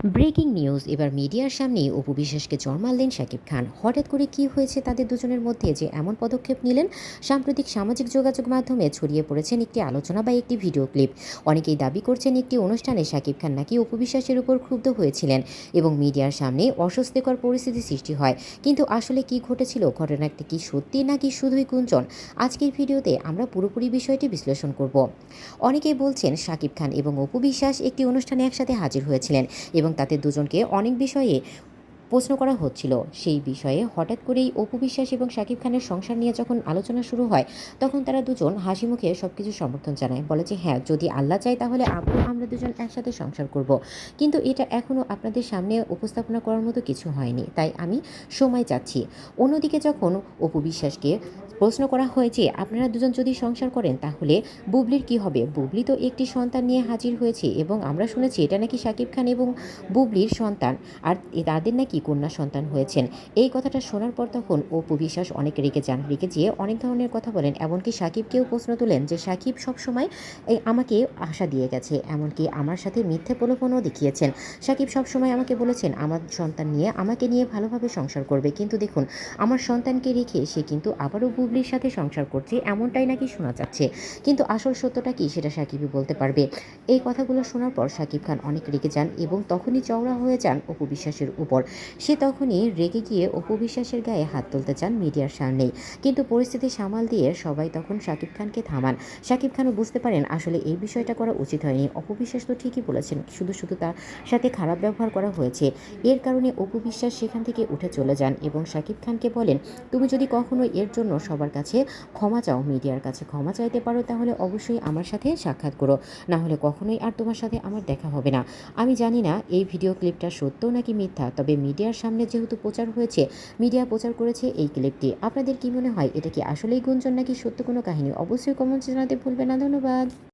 Breaking news. এবার মিডিয়ার সামনে অপু বিশ্বাসকে চড় মারলেন শাকিব খান। হঠাৎ করে কি হয়েছে তাদের দুজনের মধ্যে যে এমন পদক্ষেপ নিলেন? সাম্প্রতিক সামাজিক যোগাযোগ মাধ্যমে ছড়িয়ে পড়েছেন একটি আলোচনা বা একটি ভিডিও ক্লিপ। অনেকেই দাবি করছেন একটি অনুষ্ঠানে শাকিব খান নাকি অপু বিশ্বাসের উপর ক্ষুব্ধ হয়েছিলেন এবং মিডিয়ার সামনে অস্বস্তিকর পরিস্থিতি সৃষ্টি হয়। কিন্তু আসলে কি ঘটেছিল? ঘটনাটি কি সত্যি নাকি শুধুই গুঞ্জন? আজকের ভিডিওতে আমরা পুরোপুরি বিষয়টি বিশ্লেষণ করব। অনেকেই বলছেন শাকিব খান এবং অপু বিশ্বাস একটি অনুষ্ঠানে একসাথে হাজির হয়েছিলেন এবং তাদের দুজনকে অনেক বিষয়ে প্রশ্ন করা হচ্ছিল। সেই বিষয়ে হঠাৎ করেই অপু বিশ্বাস এবং শাকিব খানের সংসার নিয়ে যখন আলোচনা শুরু হয়, তখন তারা দুজন হাসি মুখে সবকিছু সমর্থন জানায়। বলে যে হ্যাঁ, যদি আল্লাহ চায় তাহলে আমরা দুজন একসাথে সংসার করব। কিন্তু এটা এখনও আপনাদের সামনে উপস্থাপনা করার মতো কিছু হয়নি, তাই আমি সময় চাচ্ছি। অন্যদিকে যখন অপু বিশ্বাসকে প্রশ্ন করা হয় যে আপনারা দুজন যদি সংসার করেন তাহলে বুবলির কি হবে? বুবলি তো একটি সন্তান নিয়ে হাজির হয়েছে এবং আমরা শুনেছি এটা নাকি শাকিব খান এবং বুবলির সন্তান, আর তাদের নাকি কন্যা সন্তান হয়েছেন। এই কথাটা শোনার পর তখন অপু বিশ্বাস অনেক রেগে যান। রেগে যেয়ে অনেক ধরনের কথা বলেন, এমনকি সাকিবকেও প্রশ্ন তোলেন যে সাকিব সবসময় আমাকে আশা দিয়ে গেছে, এমনকি আমার সাথে মিথ্যে প্রলোভনও দেখিয়েছেন। সাকিব সবসময় আমাকে বলেছেন আমার সন্তান নিয়ে আমাকে নিয়ে ভালোভাবে সংসার করবে, কিন্তু দেখুন আমার সন্তানকে রেখে সে কিন্তু আবারও বুবলির সাথে সংসার করছে, এমনটাই নাকি শোনা যাচ্ছে। কিন্তু আসল সত্যটা কি সেটা সাকিবই বলতে পারবে। এই কথাগুলো শোনার পর শাকিব খান অনেক রেগে যান এবং তখনই চওড়া হয়ে যান অপু বিশ্বাসের উপর। সে তখনই রেগে গিয়ে অপু বিশ্বাসের গায়ে হাত তুলতে চান মিডিয়ার সামনেই। কিন্তু পরিস্থিতি সামাল দিয়ে সবাই তখন শাকিব খানকে থামান। শাকিব খানও বুঝতে পারেন আসলে এই বিষয়টা করা উচিত হয়নি। অপু বিশ্বাস তো ঠিকই বলেছেন, শুধু শুধু তার সাথে খারাপ ব্যবহার করা হয়েছে। এর কারণে অপু বিশ্বাস সেখান থেকে উঠে চলে যান এবং শাকিব খানকে বলেন, তুমি যদি কখনো এর জন্য সবার কাছে ক্ষমা চাও, মিডিয়ার কাছে ক্ষমা চাইতে পারো, তাহলে অবশ্যই আমার সাথে সাক্ষাৎ করো, না হলে কখনোই আর তোমার সাথে আমার দেখা হবে না। আমি জানি না এই ভিডিও ক্লিপটা সত্য নাকি মিথ্যা, তবে মিডিয়ার সামনে যেহেতু প্রচার হয়েছে, মিডিয়া প্রচার করেছে এই ক্লিপটি। আপনাদের কি মনে হয় এটা কি আসলেই গুঞ্জন নাকি সত্য কোনো কাহিনী? অবশ্যই কমেন্টে জানাতে ভুলবেন না। ধন্যবাদ।